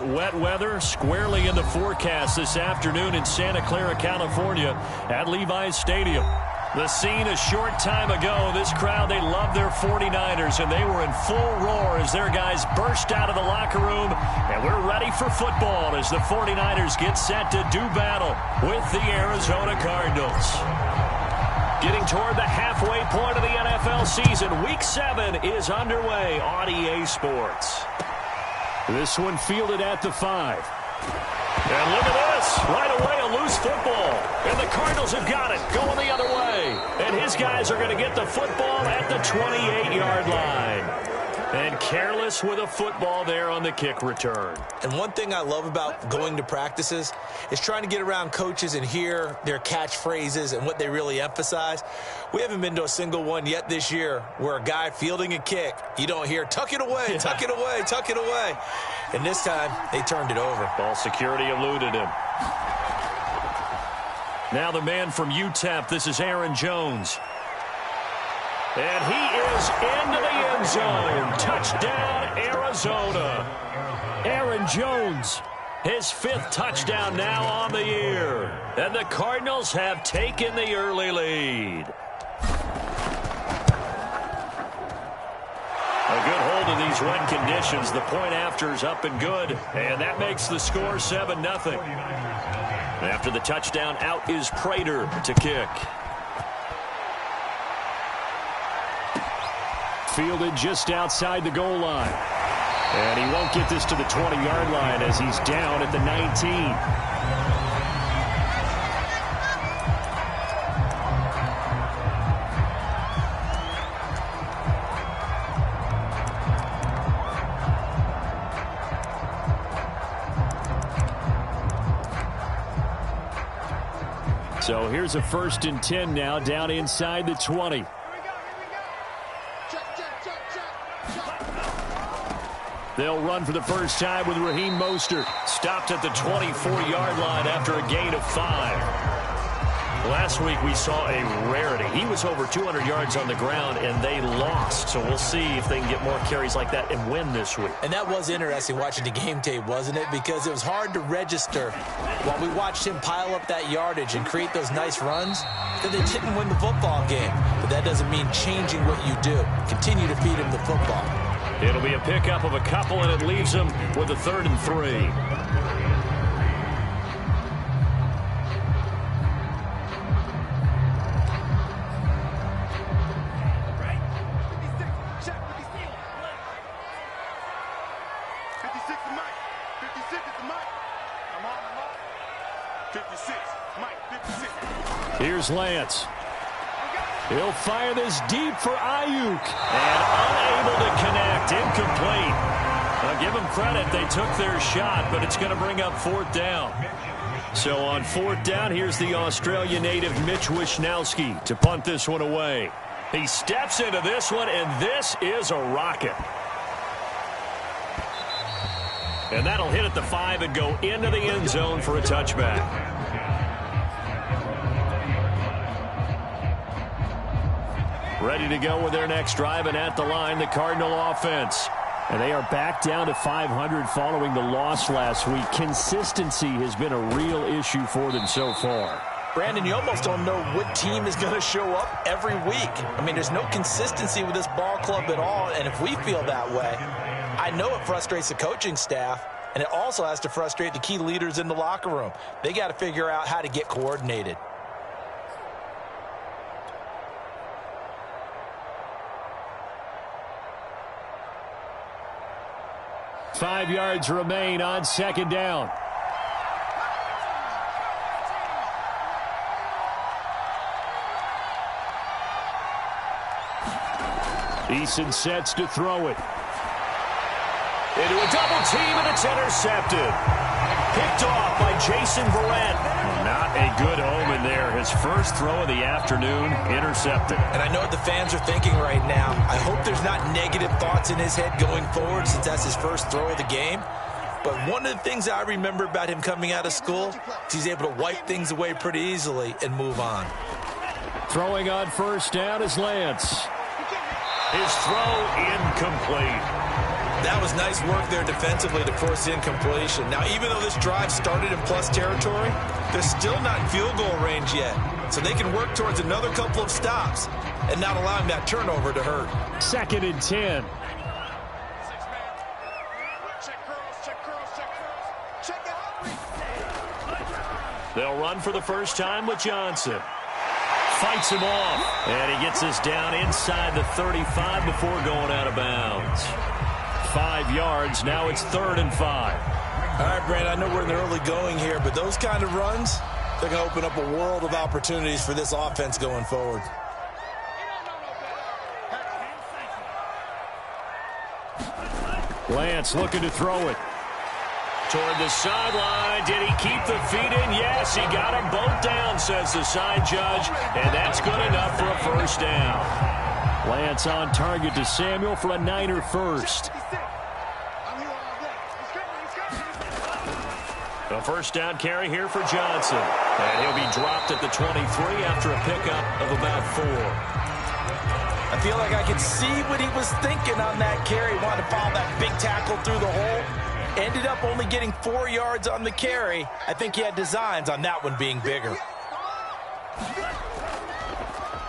Wet weather squarely in the forecast this afternoon in Santa Clara, California at Levi's Stadium. The scene a short time ago. This crowd, they love their 49ers, and they were in full roar as their guys burst out of the locker room. And we're ready for football as the 49ers get set to do battle with the Arizona Cardinals. Getting toward the halfway point of the NFL season, Week 7 is underway on EA Sports. This one fielded at the 5. And look at this. Right away, a loose football. And the Cardinals have got it going the other way. And his guys are going to get the football at the 28-yard line. And careless with a football there on the kick return. And one thing I love about going to practices is trying to get around coaches and hear their catchphrases and what they really emphasize. We haven't been to a single one yet this year where a guy fielding a kick, you don't hear, tuck it away, tuck it away, tuck it away. And this time, they turned it over. Ball security eluded him. Now the man from UTEP, this is Aaron Jones. And he is into the end zone. Touchdown, Arizona. Aaron Jones, his 5th touchdown now on the year. And the Cardinals have taken the early lead. A good hold in these wet conditions. The point after is up and good. And that makes the score 7-0. After the touchdown, out is Prater to kick. Fielded just outside the goal line. And he won't get this to the 20-yard line as he's down at the 19. So here's a 1st and 10 now down inside the 20. They'll run for the first time with Raheem Mostert. Stopped at the 24-yard line after a gain of 5. Last week we saw a rarity. He was over 200 yards on the ground, and they lost. So we'll see if they can get more carries like that and win this week. And that was interesting watching the game tape, wasn't it? Because it was hard to register while we watched him pile up that yardage and create those nice runs that they didn't win the football game. But that doesn't mean changing what you do. Continue to feed him the football. It'll be a pickup of a couple, and it leaves them with a 3rd and 3. Here's Lance. He'll fire this deep for Ayuk. And unable to connect. Incomplete. I'll give them credit. They took their shot, but it's going to bring up 4th down. So on 4th down, here's the Australia native Mitch Wishnowsky to punt this one away. He steps into this one, and this is a rocket. And that'll hit at the 5 and go into the end zone for a touchback. Ready to go with their next drive, and at the line, the Cardinal offense. And they are back down to 500 following the loss last week. Consistency has been a real issue for them so far. Brandon, you almost don't know what team is going to show up every week. I mean, there's no consistency with this ball club at all, and if we feel that way, I know it frustrates the coaching staff, and it also has to frustrate the key leaders in the locker room. They got to figure out how to get coordinated. Five yards remain on 2nd down. Eason sets to throw it. Into a double team, and it's intercepted. Picked off by Jason Verrett. Not a good omen there. His first throw of the afternoon, intercepted. And I know what the fans are thinking right now. I hope there's not negative thoughts in his head going forward since that's his first throw of the game. But one of the things I remember about him coming out of school is he's able to wipe things away pretty easily and move on. Throwing on 1st down is Lance. His throw incomplete. That was nice work there defensively to force the incompletion. Now, even though this drive started in plus territory, they're still not in field goal range yet. So they can work towards another couple of stops and not allowing that turnover to hurt. 2nd and 10. They'll run for the first time with Johnson. Fights him off. And he gets us down inside the 35 before going out of bounds. 5 yards. Now it's 3rd and 5. All right, Brandon, I know we're in the early going here, but those kind of runs, they're going to open up a world of opportunities for this offense going forward. Lance looking to throw it. Toward the sideline. Did he keep the feet in? Yes, he got them both down, says the side judge. And that's good enough for a first down. Lance on target to Samuel for a Niner first. A first down carry here for Johnson. And he'll be dropped at the 23 after a pickup of about 4. I feel like I could see what he was thinking on that carry. Wanted to follow that big tackle through the hole. Ended up only getting 4 yards on the carry. I think he had designs on that one being bigger.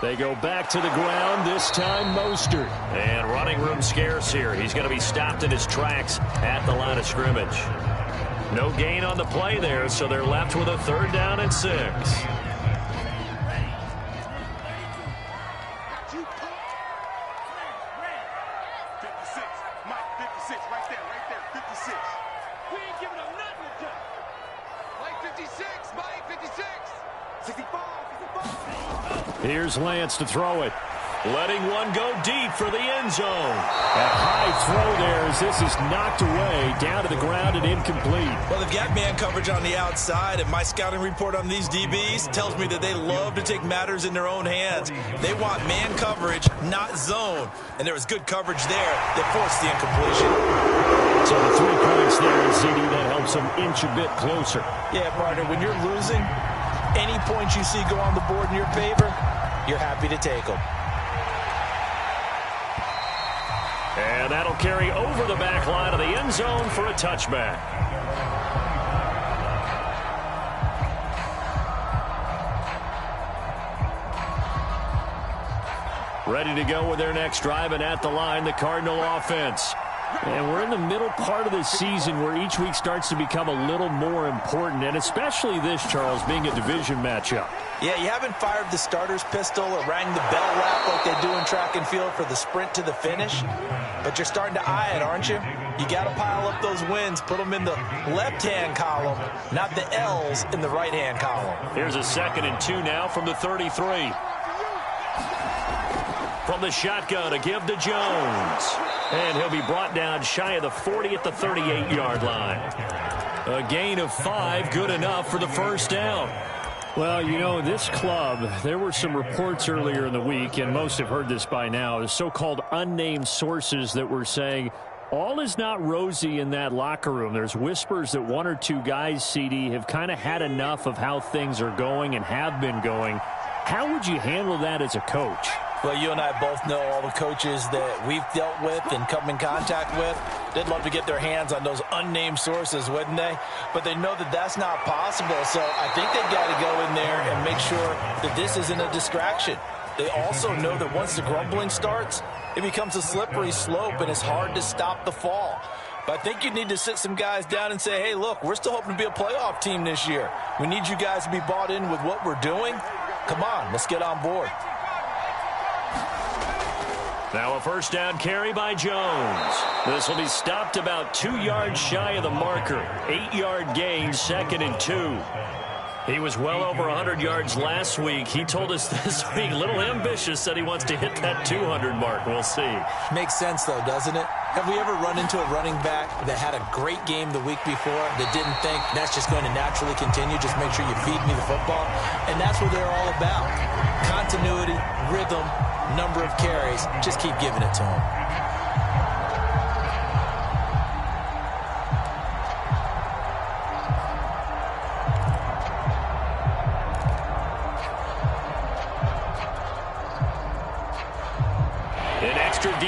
They go back to the ground, this time Mostert. And running room scarce here. He's going to be stopped in his tracks at the line of scrimmage. No gain on the play there, so they're left with a 3rd down and 6. Here's Lance to throw it. Letting one go deep for the end zone. A high throw there as this is knocked away, down to the ground and incomplete. Well, they've got man coverage on the outside, and my scouting report on these DBs tells me that they love to take matters in their own hands. They want man coverage, not zone. And there was good coverage there that forced the incompletion. So the 3 points there, CD, that helps them inch a bit closer. Yeah, partner, when you're losing, any points you see go on the board in your favor, you're happy to take them. And that'll carry over the back line of the end zone for a touchback. Ready to go with their next drive, and at the line, the Cardinal offense. And we're in the middle part of the season where each week starts to become a little more important, and especially this, Charles, being a division matchup. Yeah, you haven't fired the starter's pistol or rang the bell lap like they do in track and field for the sprint to the finish, but you're starting to eye it, aren't you? You got to pile up those wins, put them in the left-hand column, not the L's in the right-hand column. Here's a 2nd and 2 now from the 33. From the shotgun, a give to Jones. And he'll be brought down shy of the 40 at the 38-yard line. A gain of 5, good enough for the first down. Well, you know, this club, there were some reports earlier in the week, and most have heard this by now, the so-called unnamed sources that were saying all is not rosy in that locker room. There's whispers that 1 or 2 guys, CD, have kind of had enough of how things are going and have been going. How would you handle that as a coach? Well, you and I both know all the coaches that we've dealt with and come in contact with. They'd love to get their hands on those unnamed sources, wouldn't they? But they know that that's not possible, so I think they've got to go in there and make sure that this isn't a distraction. They also know that once the grumbling starts, it becomes a slippery slope, and it's hard to stop the fall. But I think you need to sit some guys down and say, hey, look, we're still hoping to be a playoff team this year. We need you guys to be bought in with what we're doing. Come on, let's get on board. Now a first down carry by Jones. This will be stopped about 2 yards shy of the marker. 8-yard gain, 2nd and 2. He was well over 100 yards last week. He told us this week, a little ambitious, said he wants to hit that 200 mark. We'll see. Makes sense, though, doesn't it? Have we ever run into a running back that had a great game the week before that didn't think that's just going to naturally continue? Just make sure you feed me the football. And that's what they're all about. Continuity, rhythm, number of carries. Just keep giving it to them.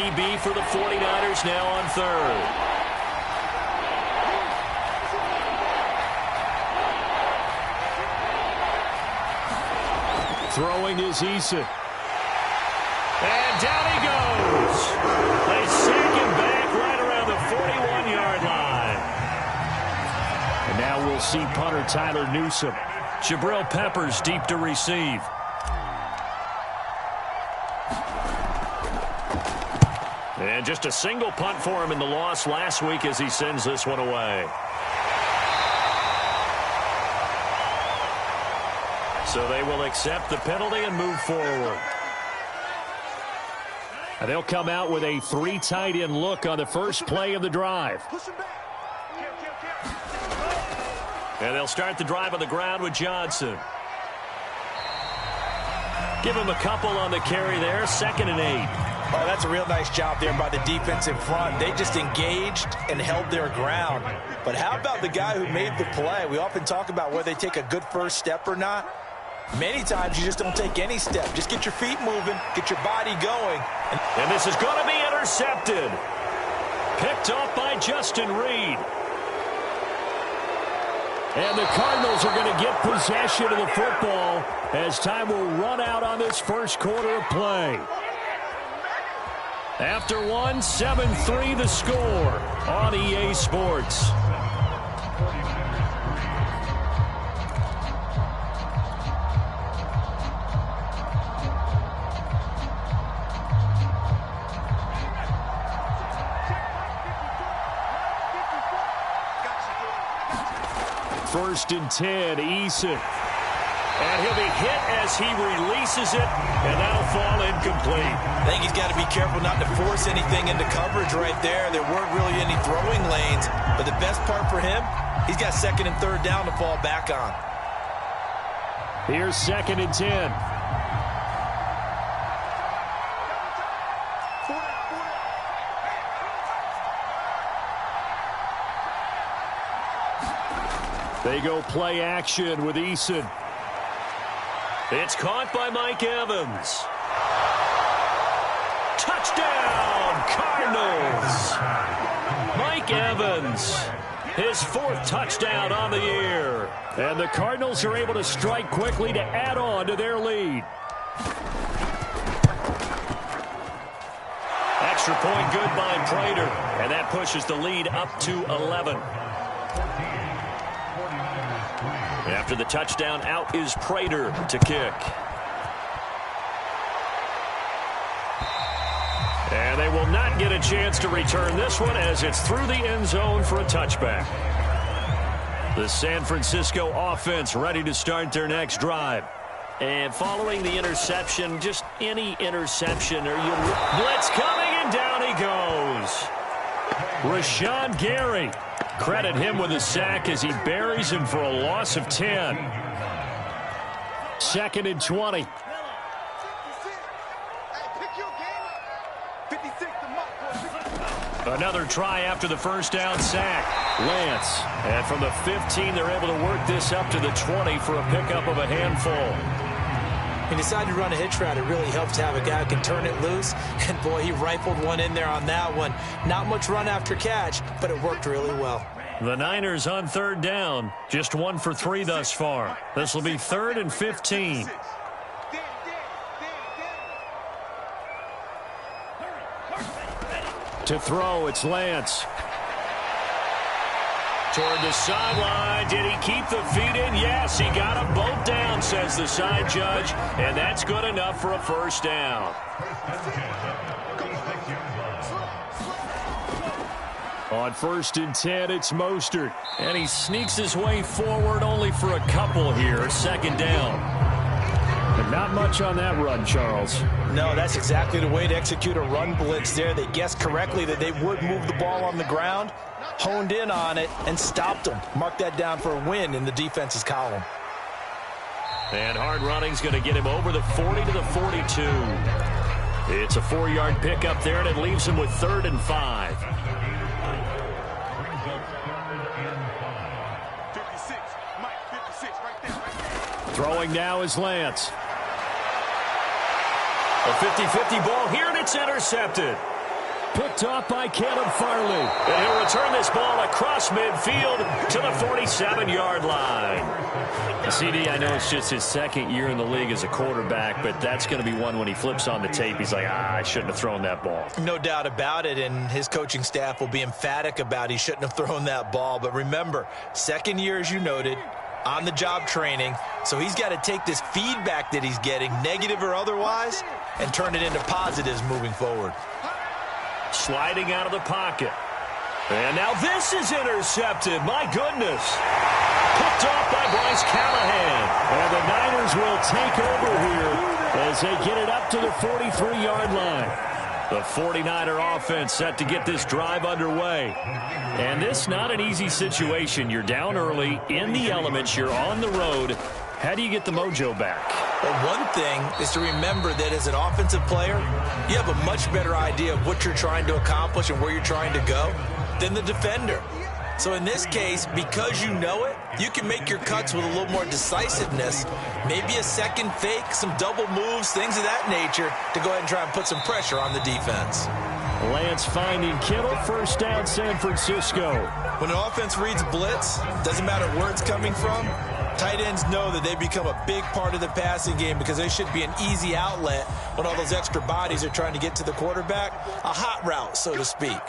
DB for the 49ers now on third. Throwing is Eason. And down he goes. They sack him back right around the 41-yard line. And now we'll see punter Tyler Newsome. Jabril Peppers deep to receive. And just a single punt for him in the loss last week as he sends this one away. So they will accept the penalty and move forward. And they'll come out with a 3 tight end look on the first play of the drive. And they'll start the drive on the ground with Johnson. Give him a couple on the carry there. 2nd and 8. Oh, that's a real nice job there by the defense in front. They just engaged and held their ground. But how about the guy who made the play? We often talk about whether they take a good first step or not. Many times you just don't take any step. Just get your feet moving, get your body going. And this is going to be intercepted. Picked off by Justin Reed. And the Cardinals are going to get possession of the football as time will run out on this first quarter of play. After one, 7-3 the score on EA Sports. First and 10, Eason. And he'll be hit as he releases it, and that'll fall incomplete. I think he's got to be careful not to force anything into coverage right there. There weren't really any throwing lanes, but the best part for him, he's got 2nd and 3rd down to fall back on. Here's 2nd and 10. They go play action with Eason. It's caught by Mike Evans. Touchdown, Cardinals! Mike Evans, his 4th touchdown on the year. And the Cardinals are able to strike quickly to add on to their lead. Extra point good by Prater. And that pushes the lead up to 11. After the touchdown, out is Prater to kick. And they will not get a chance to return this one as it's through the end zone for a touchback. The San Francisco offense ready to start their next drive. And following the interception, just any interception, or you blitz coming, and down he goes. Rashawn Gary. Credit him with a sack as he buries him for a loss of 10. 2nd and 20. Another try after the first down sack. Lance. And from the 15, they're able to work this up to the 20 for a pickup of a handful. He decided to run a hitch route. It really helps to have a guy who can turn it loose. And, boy, he rifled one in there on that one. Not much run after catch, but it worked really well. The Niners on 3rd down. Just 1 for 3 thus far. This will be 3rd and 15. To throw, it's Lance. Toward the sideline. Did he keep the feet in? Yes, he got them both down, says the side judge. And that's good enough for a first down. On 1st and 10, it's Mostert. And he sneaks his way forward only for a couple here. 2nd down. But not much on that run, Charles. No, that's exactly the way to execute a run blitz there. They guessed correctly that they would move the ball on the ground, honed in on it, and stopped them. Mark that down for a win in the defense's column. And hard running's going to get him over the 40 to the 42. It's a 4-yard pickup there, and it leaves him with 3rd and 5. 56 right there. Throwing now is Lance. A 50-50 ball here, and it's intercepted. Picked off by Caleb Farley. And he'll return this ball across midfield to the 47-yard line. CD, I know it's just his second year in the league as a quarterback, but that's going to be one when he flips on the tape. He's like, I shouldn't have thrown that ball. No doubt about it, and his coaching staff will be emphatic about he shouldn't have thrown that ball. But remember, second year, as you noted, on-the-job training, so he's got to take this feedback that he's getting, negative or otherwise, and turn it into positives moving forward. Sliding out of the pocket. And now this is intercepted. My goodness. Picked off by Bryce Callahan. And the Niners will take over here as they get it up to the 43-yard line. The 49er offense set to get this drive underway. And this not an easy situation. You're down early, in the elements, you're on the road. How do you get the mojo back? Well, one thing is to remember that as an offensive player, you have a much better idea of what you're trying to accomplish and where you're trying to go than the defender. So in this case, because you know it, you can make your cuts with a little more decisiveness, maybe a second fake, some double moves, things of that nature, to go ahead and try and put some pressure on the defense. Lance finding Kittle, first down San Francisco. When an offense reads blitz, doesn't matter where it's coming from, tight ends know that they become a big part of the passing game because they should be an easy outlet when all those extra bodies are trying to get to the quarterback. A hot route, so to speak.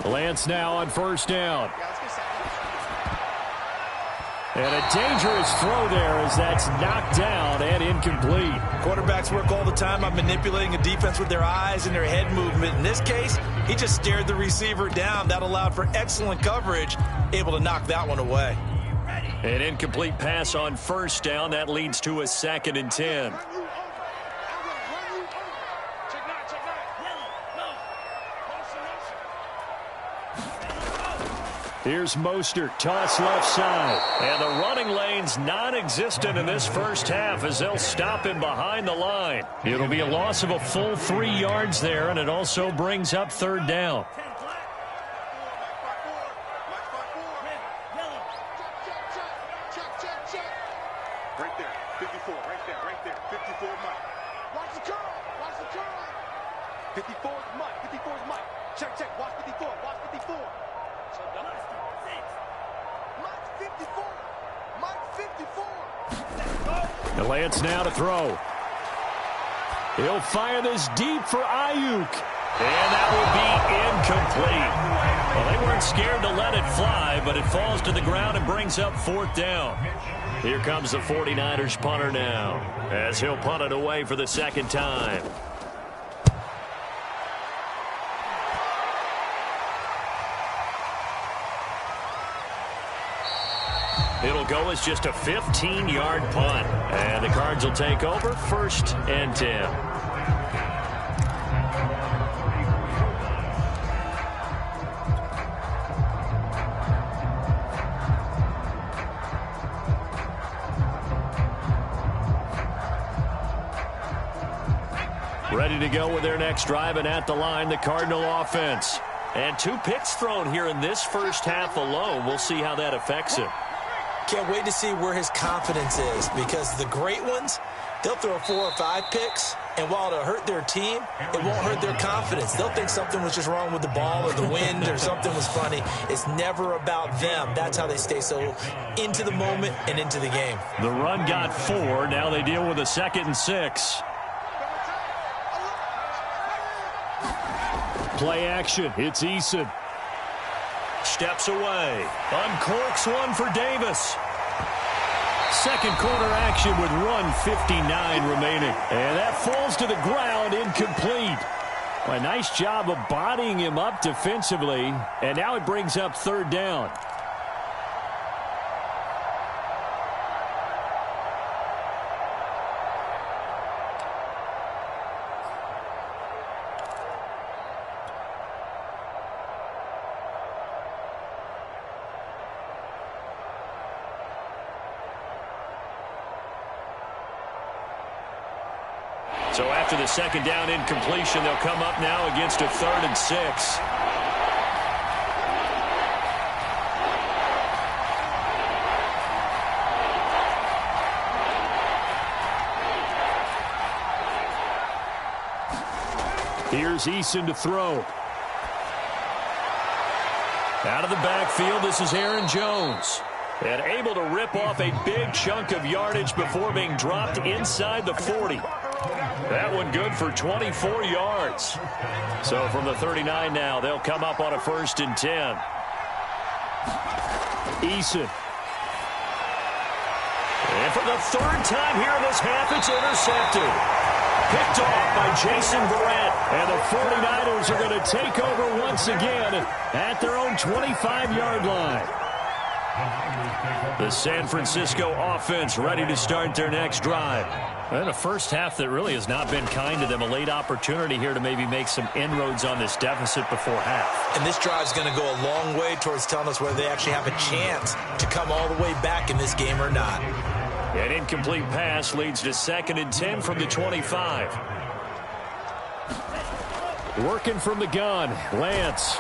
Lance now on first down. And a dangerous throw there as that's knocked down and incomplete. Quarterbacks work all the time on manipulating a defense with their eyes and their head movement. In this case, he just stared the receiver down. That allowed for excellent coverage, able to knock that one away. An incomplete pass on first down. That leads to a 2nd and 10. Here's Mostert, toss left side. And the running lane's non-existent in this first half as they'll stop him behind the line. It'll be a loss of a full 3 yards there, and it also brings up third down. Right there, 54, right there, 54 Mike. Watch the curl. 54 is Mike, 54 is Mike. Check, watch 54, watch 54. And Lance now to throw. He'll fire this deep for Ayuk. And that will be incomplete. Well, they weren't scared to let it fly, but it falls to the ground and brings up 4th down. Here comes the 49ers punter now, as he'll punt it away for the 2nd time. It'll go as just a 15-yard punt. And the Cards will take over 1st and 10. Ready to go with their next drive, and at the line, the Cardinal offense. And 2 picks thrown here in this first half alone. We'll see how that affects him. Can't wait to see where his confidence is, because the great ones, they'll throw 4 or 5 picks, and while it'll hurt their team, it won't hurt their confidence. They'll think something was just wrong with the ball or the wind or something was funny. It's never about them. That's how they stay so into the moment and into the game. The run got 4. Now they deal with a 2nd and 6. Play action. It's Eason. Steps away. Uncorks one for Davis. Second quarter action with 1:59 remaining. And that falls to the ground, incomplete. A nice job of bodying him up defensively. And now it brings up 3rd down. So after the 2nd down incompletion, they'll come up now against a 3rd and 6. Here's Eason to throw. Out of the backfield, this is Aaron Jones. And able to rip off a big chunk of yardage before being dropped inside the 40. That one good for 24 yards. So from the 39 now, they'll come up on a 1st and 10. Eason. And for the 3rd time here in this half, it's intercepted. Picked off by Jason Verrett. And the 49ers are going to take over once again at their own 25-yard line. The San Francisco offense ready to start their next drive. And a first half that really has not been kind to them. A late opportunity here to maybe make some inroads on this deficit before half. And this drive is going to go a long way towards telling us whether they actually have a chance to come all the way back in this game or not. An incomplete pass leads to 2nd and 10 from the 25. Working from the gun, Lance.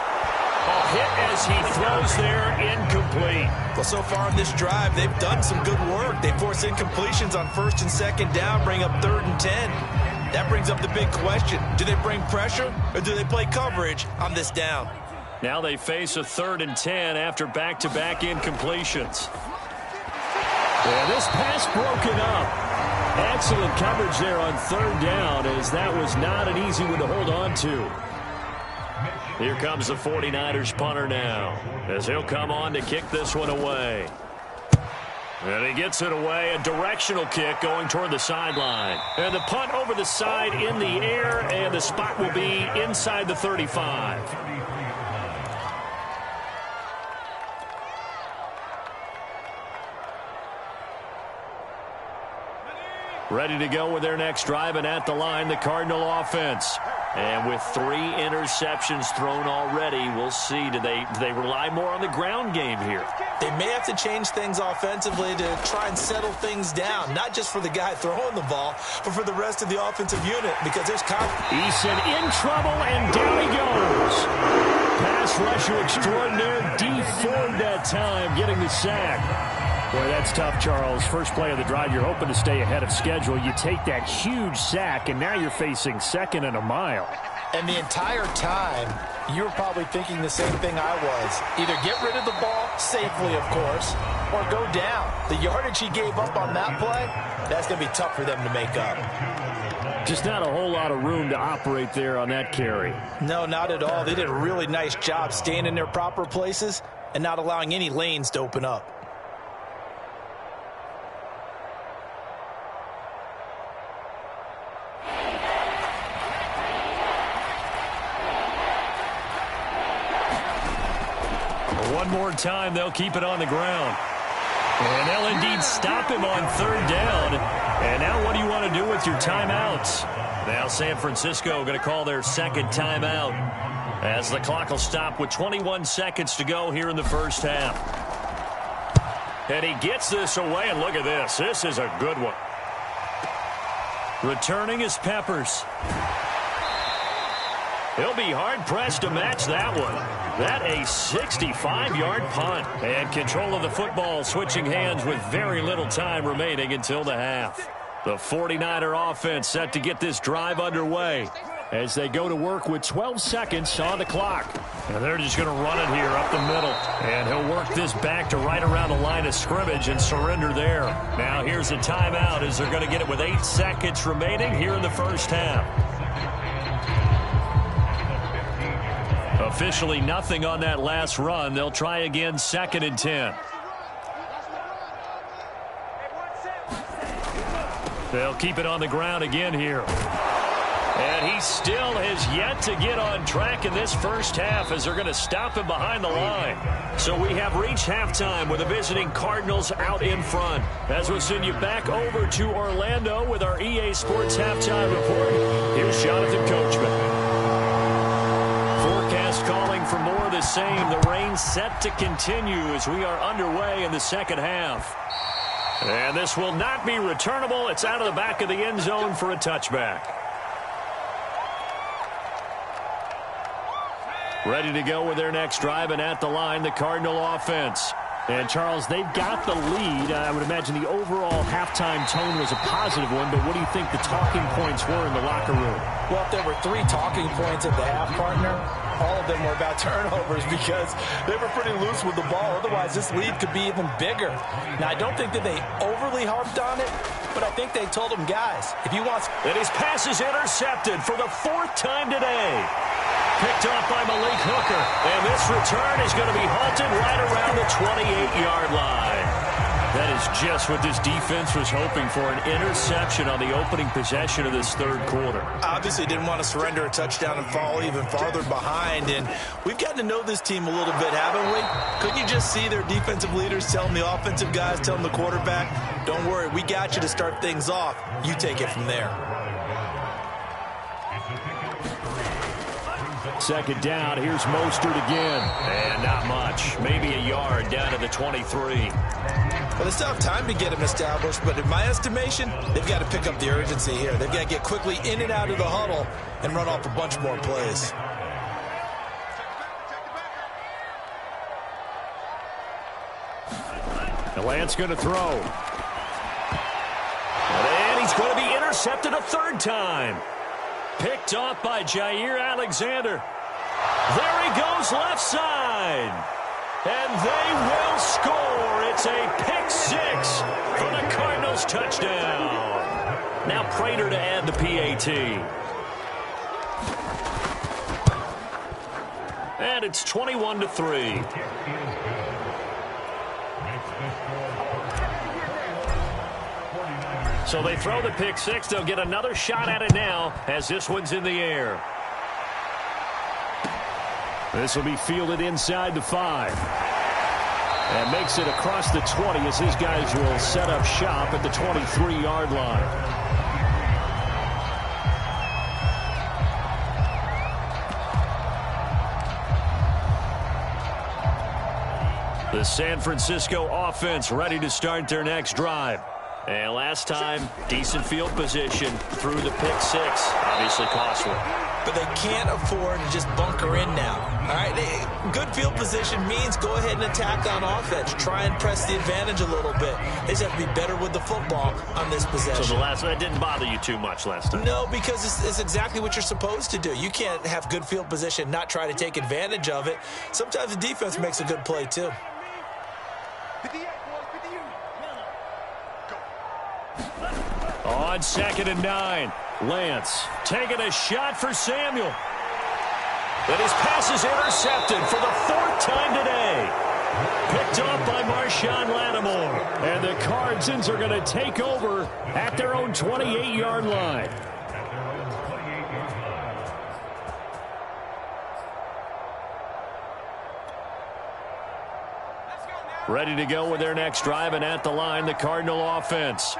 A hit as he throws there, incomplete. Well, so far in this drive, they've done some good work. They force incompletions on 1st and 2nd down, bring up 3rd and 10. That brings up the big question. Do they bring pressure or do they play coverage on this down? Now they face a 3rd and 10 after back-to-back incompletions. And this pass broken up. Excellent coverage there on 3rd down, as that was not an easy one to hold on to. Here comes the 49ers punter now, as he'll come on to kick this one away. And he gets it away, a directional kick going toward the sideline. And the punt over the side in the air, and the spot will be inside the 35. Ready to go with their next drive, and at the line, the Cardinal offense. And with 3 interceptions thrown already, we'll see. Do they rely more on the ground game here? They may have to change things offensively to try and settle things down, not just for the guy throwing the ball, but for the rest of the offensive unit, because there's Eason in trouble, and down he goes. Pass rusher extraordinaire, D Ford that time, getting the sack. Boy, that's tough, Charles. First play of the drive, you're hoping to stay ahead of schedule. You take that huge sack, and now you're facing 2nd and a mile. And the entire time, you were probably thinking the same thing I was. Either get rid of the ball, safely, of course, or go down. The yardage he gave up on that play, that's going to be tough for them to make up. Just not a whole lot of room to operate there on that carry. No, not at all. They did a really nice job staying in their proper places and not allowing any lanes to open up. One more time, they'll keep it on the ground. And they'll indeed stop him on 3rd down. And now what do you want to do with your timeouts? Now San Francisco going to call their 2nd timeout, as the clock will stop with 21 seconds to go here in the first half. And he gets this away, and look at this. This is a good one. Returning is Peppers. He'll be hard-pressed to match that one. That a 65-yard punt. And control of the football switching hands with very little time remaining until the half. The 49er offense set to get this drive underway as they go to work with 12 seconds on the clock. And they're just going to run it here up the middle. And he'll work this back to right around the line of scrimmage and surrender there. Now here's a timeout as they're going to get it with 8 seconds remaining here in the first half. Officially nothing on that last run. They'll try again, 2nd and 10. They'll keep it on the ground again here. And he still has yet to get on track in this first half as they're going to stop him behind the line. So we have reached halftime with the visiting Cardinals out in front. As we'll send you back over to Orlando with our EA Sports Halftime Report, here's Jonathan Coachman. Forecast calling for more of the same. The rain set to continue as we are underway in the second half. And this will not be returnable. It's out of the back of the end zone for a touchback. Ready to go with their next drive, and at the line, the Cardinal offense. And, Charles, they've got the lead. I would imagine the overall halftime tone was a positive one, but what do you think the talking points were in the locker room? Well, if there were 3 talking points at the half, partner, all of them were about turnovers because they were pretty loose with the ball. Otherwise, this lead could be even bigger. Now, I don't think that they overly harped on it, but I think they told them, guys, if you want... And his pass is intercepted for the 4th time today. Picked off by Malik Hooker. And this return is going to be halted right around the 28-yard line. That is just what this defense was hoping for, an interception on the opening possession of this 3rd quarter. Obviously didn't want to surrender a touchdown and fall even farther behind. And we've gotten to know this team a little bit, haven't we? Couldn't you just see their defensive leaders telling the offensive guys, telling the quarterback, don't worry, we got you to start things off. You take it from there. 2nd down, here's Mostert again. And not much, maybe a yard down to the 23. Well, they still have time to get him established, but in my estimation, they've got to pick up the urgency here. They've got to get quickly in and out of the huddle and run off a bunch more plays. And Lance going to throw. And he's going to be intercepted a 3rd time. Picked off by Jair Alexander. There he goes left side. And they will score. It's a pick 6 for the Cardinals touchdown. Now Prater to add the PAT. And it's 21-3. So they throw the pick 6. They'll get another shot at it now as this one's in the air. This will be fielded inside the 5. And makes it across the 20 as his guys will set up shop at the 23-yard line. The San Francisco offense ready to start their next drive. And last time, decent field position through the pick 6. Obviously costly. But they can't afford to just bunker in now. All right, good field position means go ahead and attack on offense. Try and press the advantage a little bit. They just have to be better with the football on this possession. So the last one, that didn't bother you too much last time? No, because it's exactly what you're supposed to do. You can't have good field position, not try to take advantage of it. Sometimes the defense makes a good play, too. 58, boys, 58. On 2nd and 9, Lance taking a shot for Samuel. But his pass is intercepted for the 4th time today. Picked off by Marshawn Lattimore. And the Cardinals are going to take over at their own 28-yard line. Ready to go with their next drive, and at the line, the Cardinal offense.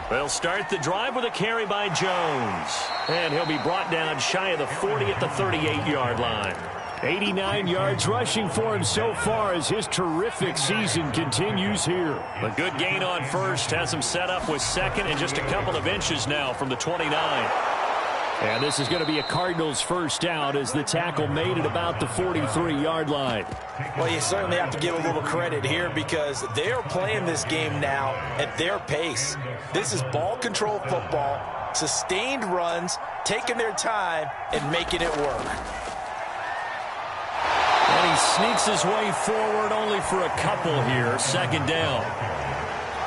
They'll start the drive with a carry by Jones. And he'll be brought down shy of the 40 at the 38-yard line. 89 yards rushing for him so far as his terrific season continues here. A good gain on first has him set up with 2nd and just a couple of inches now from the 29. And this is going to be a Cardinals first down as the tackle made at about the 43-yard line. Well, you certainly have to give a little credit here because they're playing this game now at their pace. This is ball control football, sustained runs, taking their time, and making it work. And he sneaks his way forward only for a couple here. 2nd down.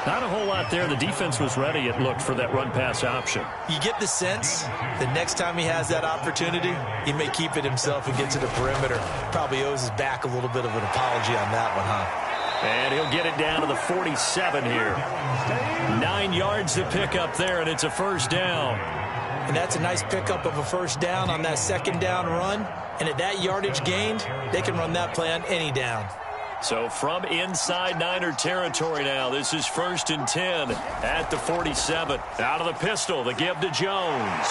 Not a whole lot there. The defense was ready, it looked, for that run-pass option. You get the sense the next time he has that opportunity, he may keep it himself and get to the perimeter. Probably owes his back a little bit of an apology on that one, huh? And he'll get it down to the 47 here. 9 yards to pick up there, and it's a first down. And that's a nice pickup of a first down on that 2nd down run. And at that yardage gained, they can run that play on any down. So from inside Niner territory now, this is 1st and 10 at the 47. Out of the pistol, the give to Jones.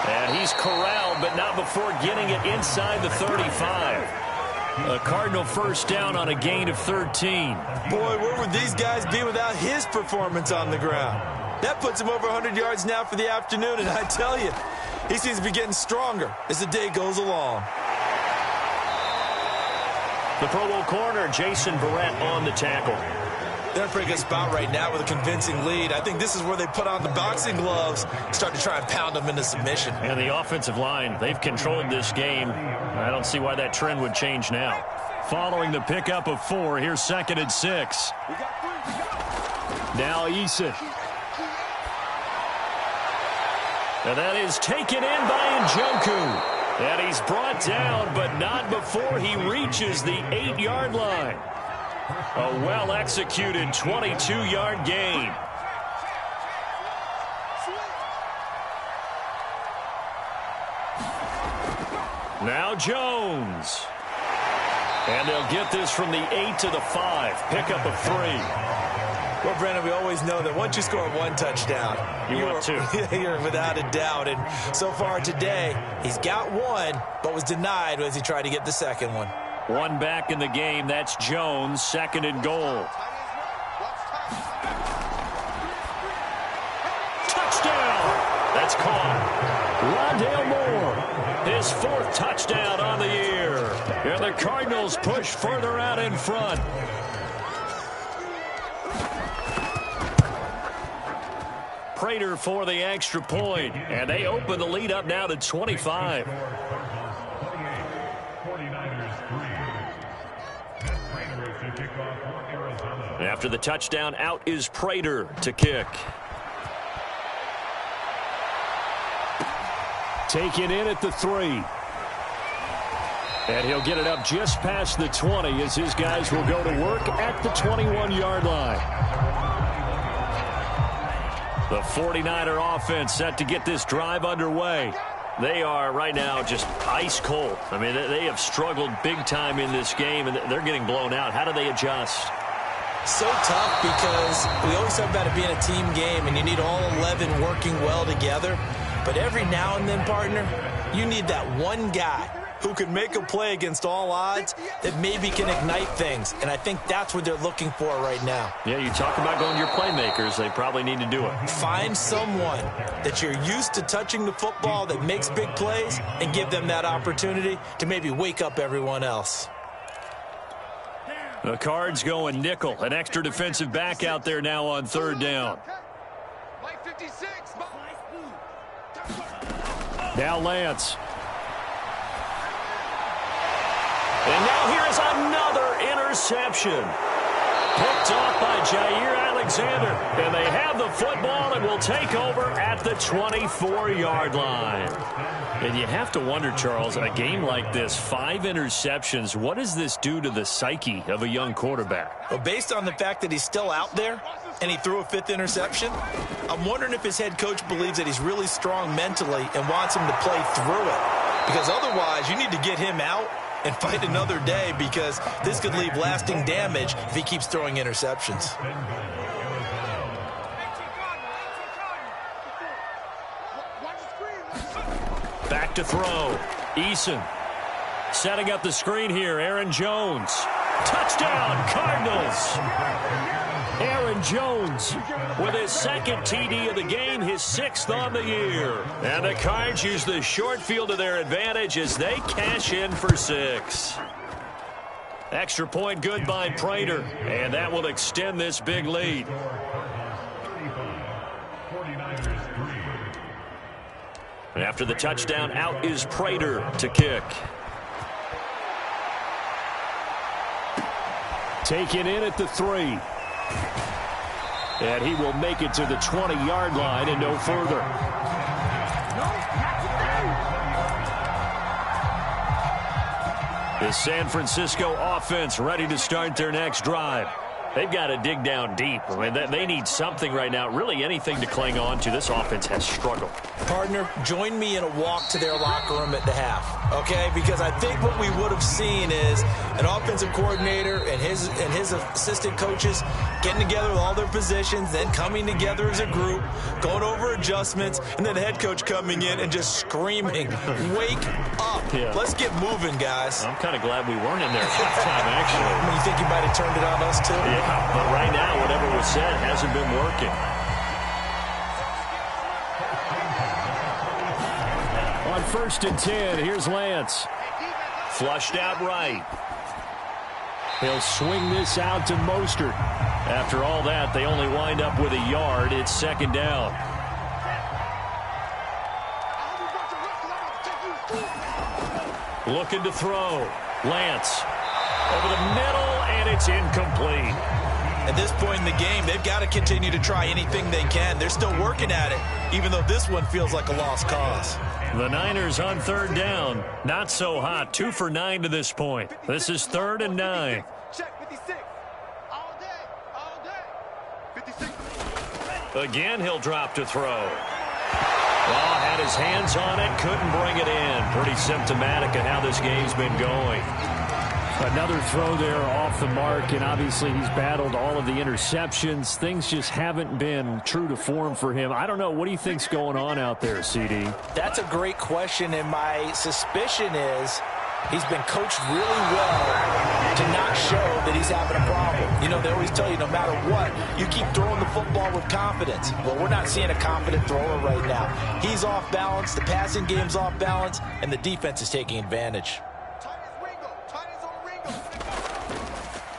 And he's corralled, but not before getting it inside the 35. A Cardinal first down on a gain of 13. Boy, where would these guys be without his performance on the ground? That puts him over 100 yards now for the afternoon, and I tell you, He seems to be getting stronger as the day goes along. The Pro Bowl corner, Jason Verrett, on the tackle. They're in a pretty good spot right now with a convincing lead. I think this is where they put on the boxing gloves, start to try and pound them into submission. And the offensive line, they've controlled this game. I don't see why that trend would change now. Following the pickup of 4, here's 2nd and 6. Now Eason. And that is taken in by Njoku. And he's brought down, but not before he reaches the 8-yard line. A well-executed 22-yard gain. Now Jones. And they'll get this from the 8 to the 5. Pickup of 3. Well, Brandon, we always know that once you score 1 touchdown, you're 2. You're without a doubt. And so far today, he's got 1, but was denied as he tried to get the second one. 1 back in the game. That's Jones. 2nd and goal. Touchdown. That's caught. Rondale Moore. His 4th touchdown on the year. And the Cardinals push further out in front. Prater for the extra point. And they open the lead up now to 25. After the touchdown, out is Prater to kick. Taken in at the 3. And he'll get it up just past the 20 as his guys will go to work at the 21-yard line. The 49er offense set to get this drive underway. They are right now just ice cold. I mean, they have struggled big time in this game, and they're getting blown out. How do they adjust? So tough because we always talk about it being a team game, and you need all 11 working well together. But every now and then, partner, you need that one guy who can make a play against all odds that maybe can ignite things. And I think that's what they're looking for right now. Yeah, you talk about going to your playmakers. They probably need to do it. Find someone that you're used to touching the football that makes big plays and give them that opportunity to maybe wake up everyone else. The Cards going nickel. An extra defensive back out there now on 3rd down. Now Lance. And now here's another interception. Picked off by Jair Alexander. And they have the football and will take over at the 24-yard line. And you have to wonder, Charles, a game like this, 5 interceptions, what does this do to the psyche of a young quarterback? Well, based on the fact that he's still out there and he threw a 5th interception, I'm wondering if his head coach believes that he's really strong mentally and wants him to play through it. Because otherwise, you need to get him out and fight another day, because this could leave lasting damage if he keeps throwing interceptions. Back to throw. Eason setting up the screen here. Aaron Jones. Touchdown, Cardinals. Aaron Jones with his 2nd TD of the game, his 6th on the year. And the Cards use the short field to their advantage as they cash in for 6. Extra point good by Prater, and that will extend this big lead. And after the touchdown, out is Prater to kick. Taken in at the 3. And he will make it to the 20-yard line and no further. The San Francisco offense ready to start their next drive. They've got to dig down deep. I mean, they need something right now, really anything to cling on to. This offense has struggled. Partner, join me in a walk to their locker room at the half, okay? Because I think what we would have seen is an offensive coordinator and his assistant coaches getting together with all their positions, then coming together as a group, going over adjustments, and then the head coach coming in and just screaming, wake up. Yeah. Let's get moving, guys. I'm kind of glad we weren't in there at halftime, actually. I mean, you think you might have turned it on us, too? Yeah, but right now, whatever was said hasn't been working. first and 10. Here's Lance. Flushed out right. He'll swing this out to Mostert. After all that, they only wind up with a yard. It's second down. Looking to throw. Lance. Over the middle, and it's incomplete. At this point in the game, they've got to continue to try anything they can. They're still working at it, even though this one feels like a lost cause. The Niners on third down. Not so hot. 2 for 9 to this point. This is 3rd and 9. Check 56. All day. All day. 56. Again, he'll drop to throw. Well, had his hands on it, couldn't bring it in. Pretty symptomatic of how this game's been going. Another throw there off the mark, and obviously he's battled all of the interceptions. Things just haven't been true to form for him. I don't know. What do you think's going on out there, CD? That's a great question, and my suspicion is he's been coached really well to not show that he's having a problem. You know, they always tell you no matter what, you keep throwing the football with confidence. Well, we're not seeing a confident thrower right now. He's off balance, the passing game's off balance, and the defense is taking advantage.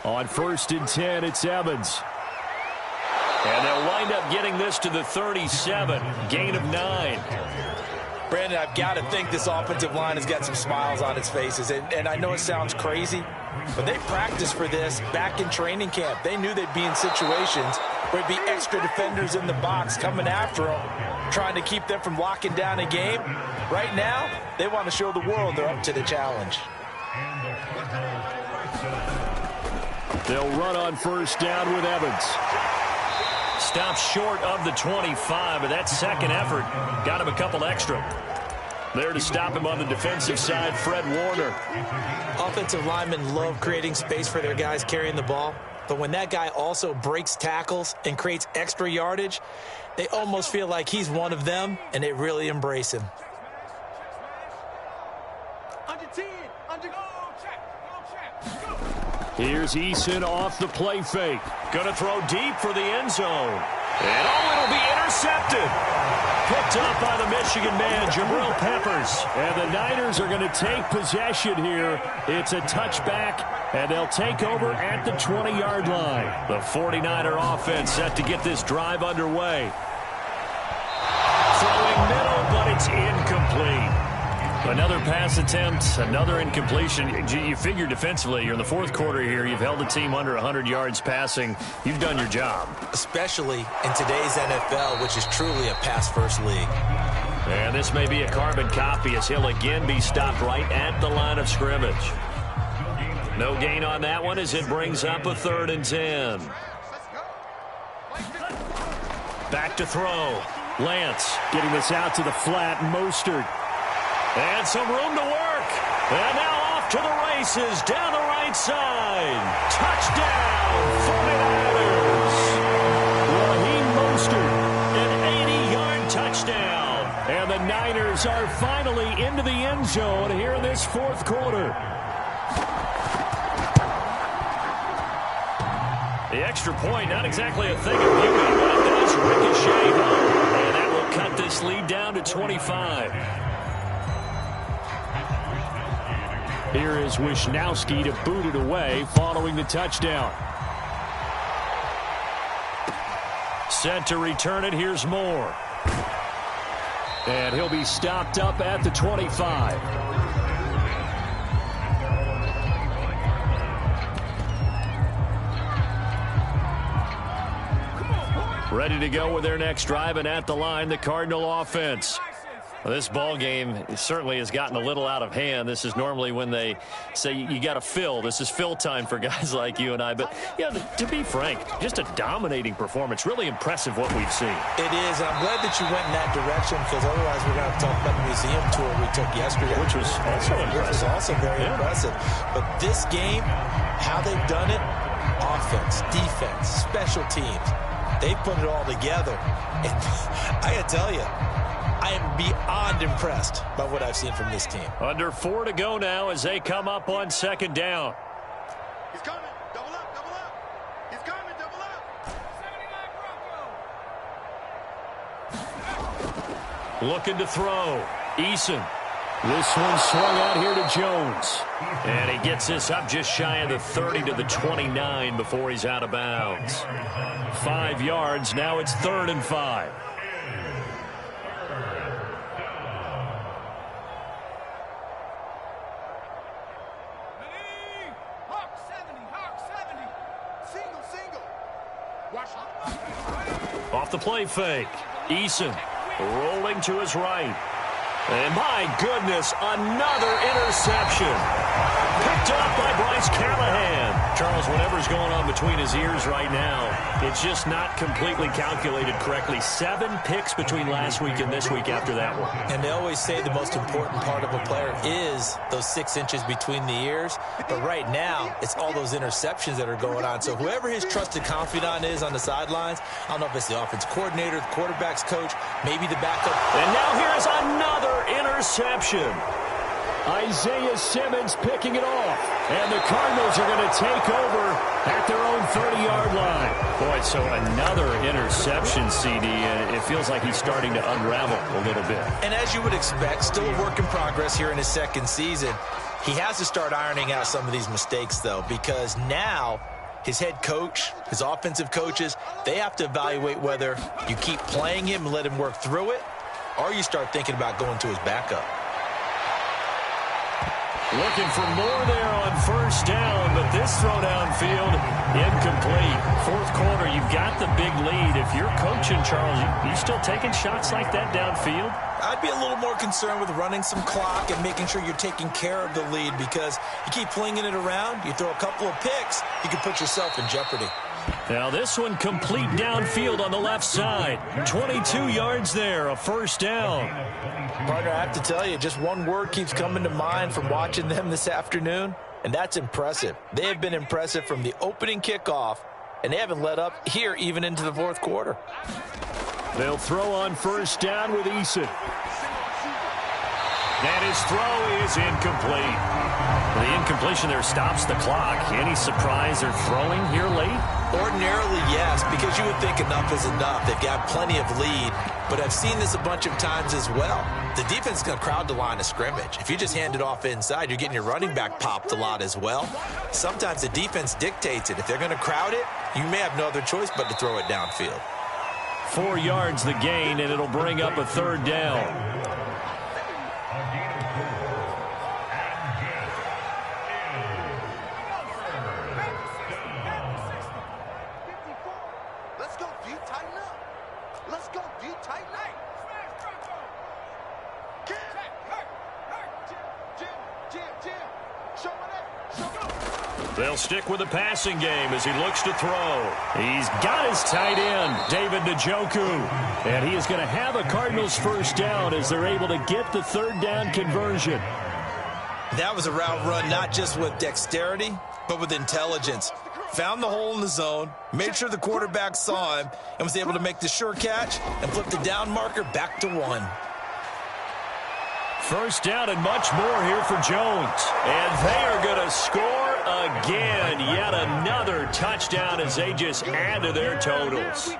On 1st and 10, it's Evans. And they'll wind up getting this to the 37. Gain of 9. Brandon, I've got to think this offensive line has got some smiles on its faces. And I know it sounds crazy, but they practiced for this back in training camp. They knew they'd be in situations where there'd be extra defenders in the box coming after them, trying to keep them from locking down a game. Right now, they want to show the world they're up to the challenge. They'll run on 1st down with Evans. Stops short of the 25, but that second effort got him a couple extra. There to stop him on the defensive side, Fred Warner. Offensive linemen love creating space for their guys carrying the ball, but when that guy also breaks tackles and creates extra yardage, they almost feel like he's one of them, and they really embrace him. Under 10. Under. Go, check. Go, check. Go. Here's Eason off the play fake. Gonna throw deep for the end zone. And it'll be intercepted. Picked up by the Michigan man, Jabril Peppers. And the Niners are going to take possession here. It's a touchback, and they'll take over at the 20-yard line. The 49er offense set to get this drive underway. Throwing middle, but it's incomplete. Another pass attempt, another incompletion. You figure defensively, you're in the 4th quarter here. You've held the team under 100 yards passing. You've done your job. Especially in today's NFL, which is truly a pass-first league. And this may be a carbon copy as he'll again be stopped right at the line of scrimmage. No gain on that one as it brings up a 3rd and 10. Back to throw. Lance getting this out to the flat. Mostert. And some room to work. And now off to the races down the right side. Touchdown, 49ers. Raheem Mostert. An 80-yard touchdown. And the Niners are finally into the end zone here in this 4th quarter. The extra point, not exactly a thing of beauty, but it does ricochet home. And that will cut this lead down to 25. Here is Wisnowski to boot it away following the touchdown. Set to return it. Here's Moore. And he'll be stopped up at the 25. Ready to go with their next drive, and at the line, the Cardinal offense. Well, this ball game certainly has gotten a little out of hand. This is normally when they say you got to fill. This is fill time for guys like you and I. But, yeah, to be frank, just a dominating performance. Really impressive what we've seen. It is. I'm glad that you went in that direction because otherwise we're going to talk about the museum tour we took yesterday. Which was also impressive. Which was also very impressive. But this game, how they've done it, offense, defense, special teams, they put it all together. And I got to tell you, I am beyond impressed by what I've seen from this team. Under 4 to go now as they come up on 2nd down. He's coming. Double up, double up. He's coming, double up. 79 Bronco. Looking to throw. Eason. This one swung out here to Jones. And he gets this up just shy of the 30 to the 29 before he's out of bounds. 5 yards. Now it's 3rd and 5. Off the play fake. Eason rolling to his right. And my goodness, another interception. Picked up by Bryce Callahan. Charles, whatever's going on between his ears right now, it's just not completely calculated correctly. 7 picks between last week and this week after that one. And they always say the most important part of a player is those 6 inches between the ears. But right now, it's all those interceptions that are going on. So whoever his trusted confidant is on the sidelines, I don't know if it's the offense coordinator, the quarterback's coach, maybe the backup. And now here's another interception. Isaiah Simmons picking it off. And the Cardinals are going to take over at their own 30-yard line. Boy, so another interception, CD, and it feels like he's starting to unravel a little bit. And as you would expect, still a work in progress here in his 2nd season. He has to start ironing out some of these mistakes, though, because now his head coach, his offensive coaches, they have to evaluate whether you keep playing him and let him work through it, or you start thinking about going to his backup. Looking for more there on 1st down, but this throw downfield, incomplete. 4th quarter, you've got the big lead. If you're coaching, Charles, you still taking shots like that downfield? I'd be a little more concerned with running some clock and making sure you're taking care of the lead, because you keep flinging it around, you throw a couple of picks, you can put yourself in jeopardy. Now this one complete downfield on the left side. 22 yards there, a 1st down. Partner, I have to tell you, just one word keeps coming to mind from watching them this afternoon, and that's impressive. They have been impressive from the opening kickoff, and they haven't let up here even into the 4th quarter. They'll throw on 1st down with Eason. And his throw is incomplete. The incompletion there stops the clock. Any surprise they're throwing here late? Ordinarily, yes, because you would think enough is enough. They've got plenty of lead, but I've seen this a bunch of times as well. The defense is going to crowd the line of scrimmage. If you just hand it off inside, you're getting your running back popped a lot as well. Sometimes the defense dictates it. If they're going to crowd it, you may have no other choice but to throw it downfield. 4 yards the gain, and it'll bring up a 3rd down. They'll stick with the passing game as he looks to throw. He's got his tight end, David Njoku. And he is going to have a Cardinals 1st down as they're able to get the 3rd down conversion. That was a route run not just with dexterity, but with intelligence. Found the hole in the zone, made sure the quarterback saw him, and was able to make the sure catch and flip the down marker back to 1. 1st down and much more here for Jones. And they are going to score again. Yet another touchdown as they just add to their totals.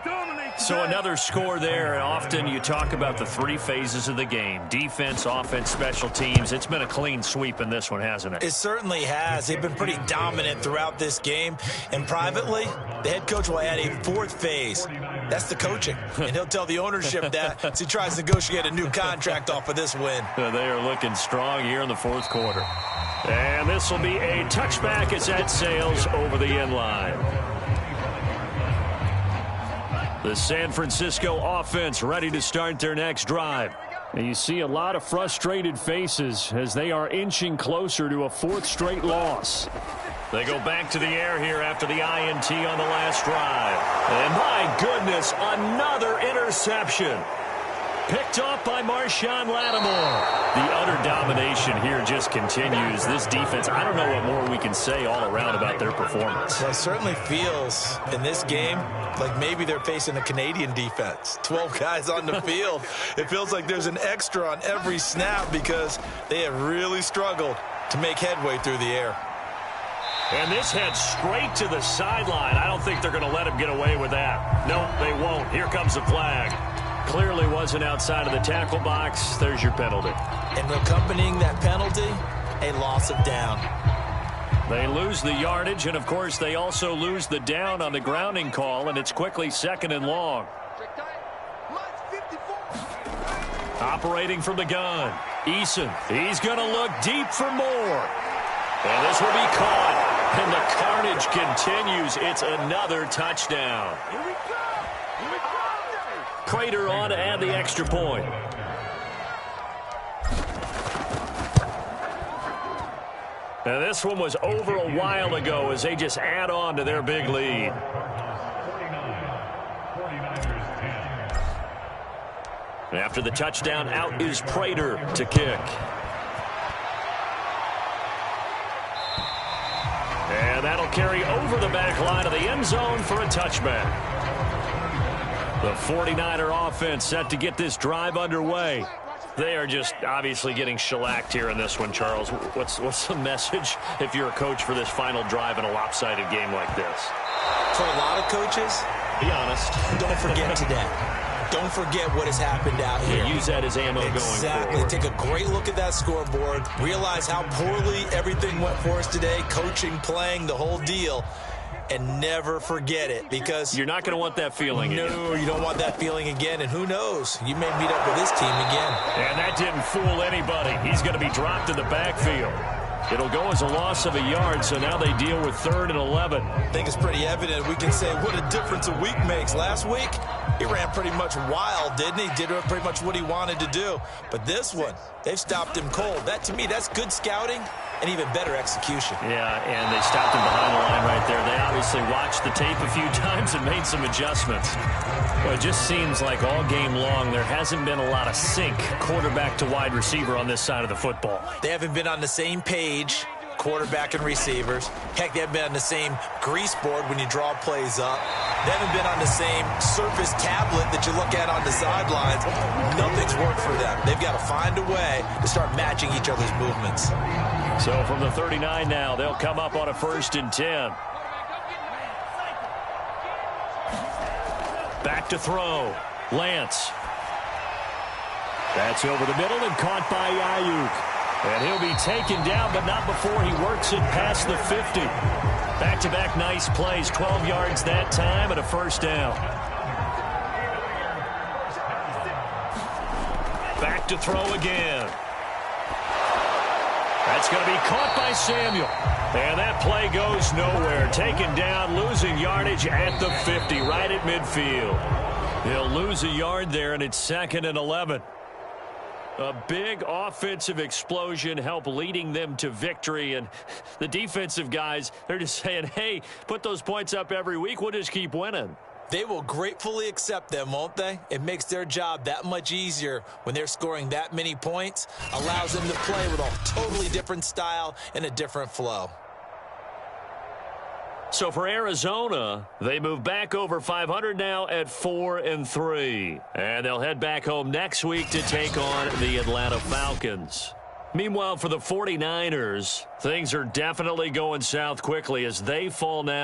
So another score there. Often you talk about the 3 phases of the game. Defense, offense, special teams. It's been a clean sweep in this one, hasn't it? It certainly has. They've been pretty dominant throughout this game. And privately, the head coach will add a 4th phase. That's the coaching. And he'll tell the ownership that as he tries to negotiate a new contract off of this win. They are looking strong here in the 4th quarter. And this will be a touchback as that sails over the end line. The San Francisco offense ready to start their next drive. And you see a lot of frustrated faces as they are inching closer to a 4th straight loss. They go back to the air here after the INT on the last drive. And my goodness, another interception. Picked off by Marshawn Lattimore. The utter domination here just continues. This defense, I don't know what more we can say all around about their performance. Well, it certainly feels in this game like maybe they're facing a Canadian defense. 12 guys on the field. It feels like there's an extra on every snap because they have really struggled to make headway through the air. And this heads straight to the sideline. I don't think they're going to let him get away with that. No, they won't. Here comes the flag. clearly wasn't outside of the tackle box. There's your penalty. And accompanying that penalty, a loss of down. They lose the yardage, and, of course, they also lose the down on the grounding call, and it's quickly 2nd and long. Operating from the gun, Eason. He's going to look deep for more. And this will be caught. And the carnage continues. It's another touchdown. Prater on to add the extra point. Now this one was over a while ago as they just add on to their big lead. After the touchdown, out is Prater to kick. And that'll carry over the back line of the end zone for a touchback. The 49er offense set to get this drive underway. They are just obviously getting shellacked here in this one, Charles. What's the message if you're a coach for this final drive in a lopsided game like this? For a lot of coaches, be honest, don't forget today. Don't forget what has happened out here. Use that as ammo going forward. Exactly. Take a great look at that scoreboard. Realize how poorly everything went for us today. Coaching, playing, the whole deal. And never forget it, because you're not going to want that feeling again. No, you don't want that feeling again. And who knows? You may meet up with this team again. And that didn't fool anybody. He's going to be dropped in the backfield. It'll go as a loss of a yard, so now they deal with 3rd and 11. I think it's pretty evident. We can say what a difference a week makes. Last week, he ran pretty much wild, didn't he? Did pretty much what he wanted to do. But this one, they've stopped him cold. That, to me, that's good scouting and even better execution. Yeah, and they stopped him behind the line right there. They obviously watched the tape a few times and made some adjustments. Well, it just seems like all game long there hasn't been a lot of sync quarterback to wide receiver on this side of the football. They haven't been on the same page, quarterback and receivers. Heck, they haven't been on the same grease board when you draw plays up. They haven't been on the same Surface tablet that you look at on the sidelines. Nothing's worked for them. They've got to find a way to start matching each other's movements. So from the 39 now, they'll come up on a 1st and 10. Back to throw. Lance. That's over the middle and caught by Ayuk. And he'll be taken down, but not before he works it past the 50. Back-to-back nice plays. 12 yards that time and a 1st down. Back to throw again. That's going to be caught by Samuel. And that play goes nowhere. Taken down, losing yardage at the 50, right at midfield. He'll lose a yard there, and it's 2nd and 11. A big offensive explosion helped leading them to victory. And the defensive guys, they're just saying, hey, put those points up every week. We'll just keep winning. They will gratefully accept them, won't they? It makes their job that much easier when they're scoring that many points. Allows them to play with a totally different style and a different flow. So for Arizona, they move back over 500 now at 4-3. And they'll head back home next week to take on the Atlanta Falcons. Meanwhile, for the 49ers, things are definitely going south quickly as they fall now.